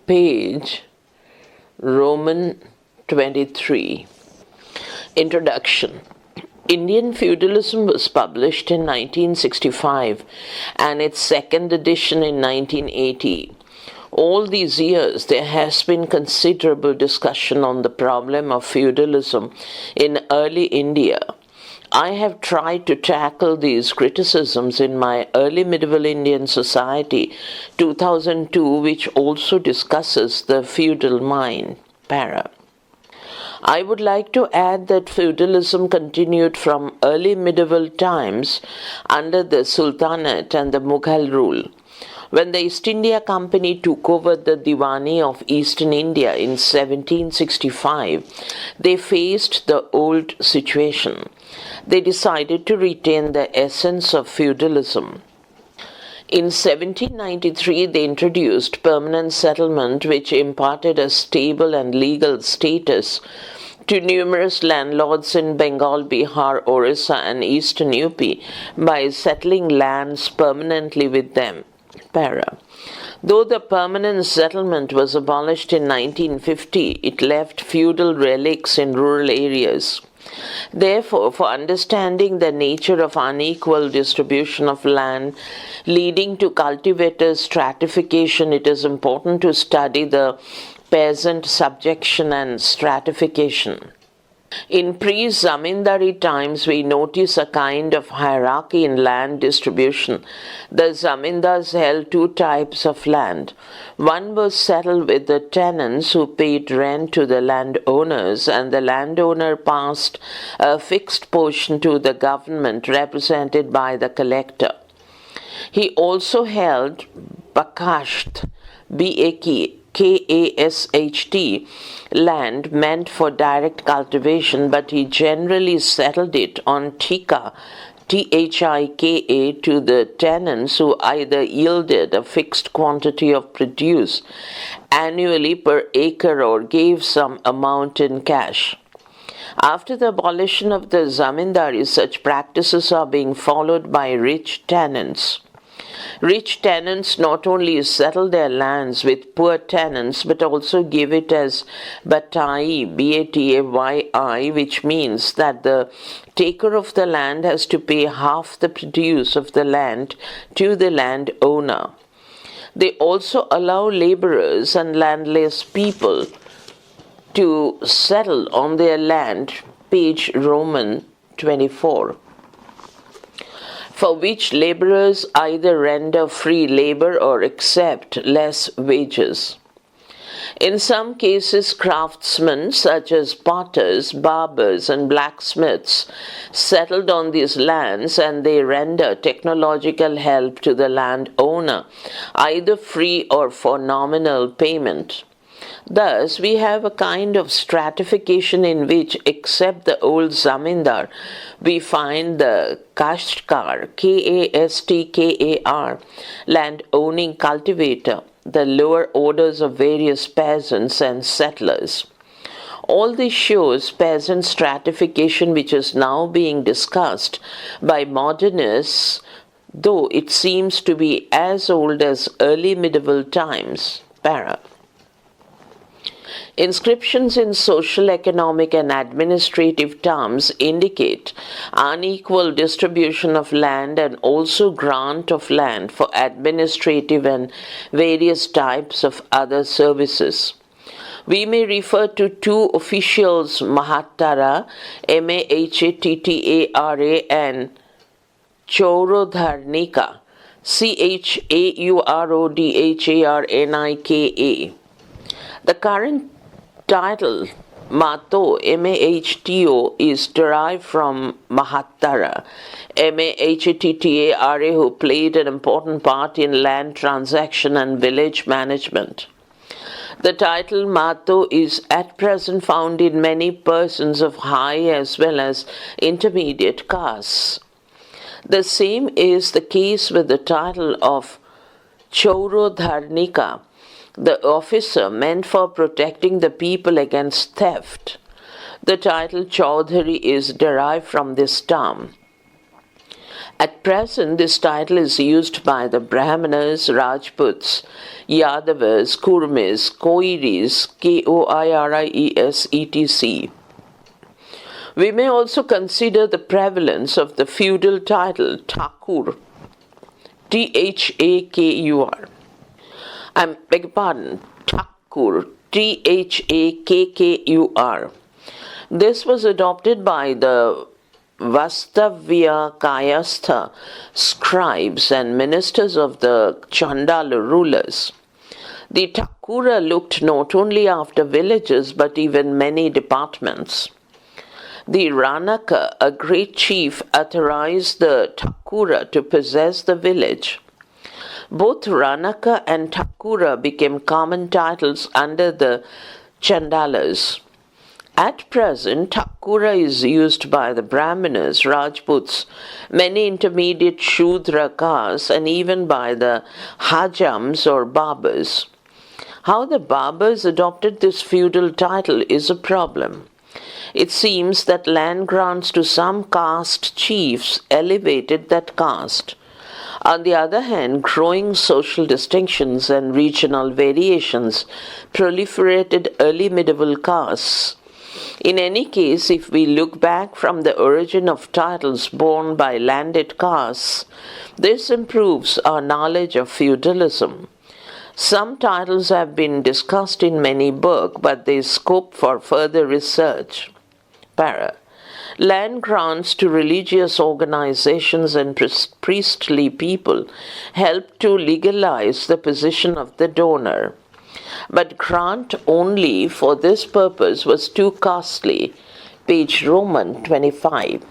page Roman 23. Introduction. Indian Feudalism was published in 1965 and its second edition in 1980. All these years, there has been considerable discussion on the problem of feudalism in early India. I have tried to tackle these criticisms in my Early Medieval Indian Society 2002, which also discusses the feudal mind. Para. I would like to add that feudalism continued from early medieval times under the Sultanate and the Mughal rule. When the East India Company took over the Diwani of Eastern India in 1765, they faced the old situation. They decided to retain the essence of feudalism. In 1793, they introduced permanent settlement, which imparted a stable and legal status to numerous landlords in Bengal, Bihar, Orissa, and Eastern UP by settling lands permanently with them. Para. Though the permanent settlement was abolished in 1950, it left feudal relics in rural areas. Therefore, for understanding the nature of unequal distribution of land leading to cultivators' stratification, it is important to study the peasant subjection and stratification. In pre-Zamindari times, we notice a kind of hierarchy in land distribution. The Zamindars held two types of land. One was settled with the tenants who paid rent to the landowners, and the landowner passed a fixed portion to the government represented by the collector. He also held Bakasht, Kasht, land meant for direct cultivation, but he generally settled it on Thika, Thika, to the tenants who either yielded a fixed quantity of produce annually per acre or gave some amount in cash. After the abolition of the zamindari, such practices are being followed by rich tenants. Rich tenants not only settle their lands with poor tenants but also give it as batai, B-A-T-A-Y-I, which means that the taker of the land has to pay half the produce of the land to the landowner. They also allow laborers and landless people to settle on their land, page Roman 24. For which laborers either render free labor or accept less wages. In some cases, craftsmen such as potters, barbers, and blacksmiths settled on these lands, and they render technological help to the landowner, either free or for nominal payment. Thus, we have a kind of stratification in which, except the old zamindar, we find the Kashtkar, Kastkar, land-owning cultivator, the lower orders of various peasants and settlers. All this shows peasant stratification, which is now being discussed by modernists, though it seems to be as old as early medieval times. Para. Inscriptions in social, economic, and administrative terms indicate unequal distribution of land and also grant of land for administrative and various types of other services. We may refer to two officials, Mahattara, Mahattara, and Chaurodharnika, Chaurodharnika. The current title, Mato, Mahto, is derived from Mahattara, Mahattara, who played an important part in land transaction and village management. The title Mato is at present found in many persons of high as well as intermediate castes. The same is the case with the title of Chaurodharnika, the officer meant for protecting the people against theft. The title Chaudhary is derived from this term. At present, this title is used by the Brahmanas, Rajputs, Yadavas, Kurmis, Koiris, Koiries, etc. We may also consider the prevalence of the feudal title Thakur, Thakur. I beg your pardon, Thakur, Thakkur. This was adopted by the Vastavya Kayastha scribes and ministers of the Chandala rulers. The Thakura looked not only after villages but even many departments. The Ranaka, a great chief, authorized the Thakura to possess the village. Both Ranaka and Thakura became common titles under the Chandalas. At present, Thakura is used by the Brahmanas, Rajputs, many intermediate Shudra castes, and even by the Hajams or Babas. How the Babas adopted this feudal title is a problem. It seems that land grants to some caste chiefs elevated that caste. On the other hand, growing social distinctions and regional variations proliferated early medieval castes. In any case, if we look back from the origin of titles borne by landed castes, this improves our knowledge of feudalism. Some titles have been discussed in many books, but there is scope for further research. Land grants to religious organizations and priestly people help to legalize the position of the donor. But grant only for this purpose was too costly. Page Roman 25.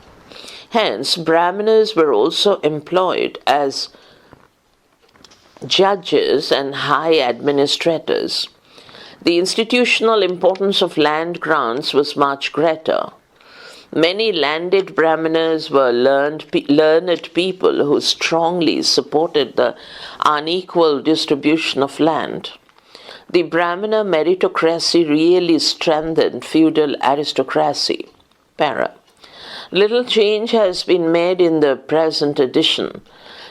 Hence, Brahmanas were also employed as judges and high administrators. The institutional importance of land grants was much greater. Many landed Brahmanas were learned people who strongly supported the unequal distribution of land. The Brahmana meritocracy really strengthened feudal aristocracy. Little change has been made in the present edition.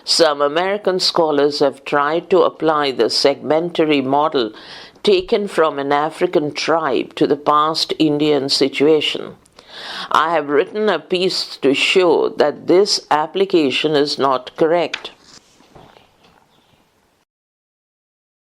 Some American scholars have tried to apply the segmentary model taken from an African tribe to the past Indian situation. I have written a piece to show that this application is not correct.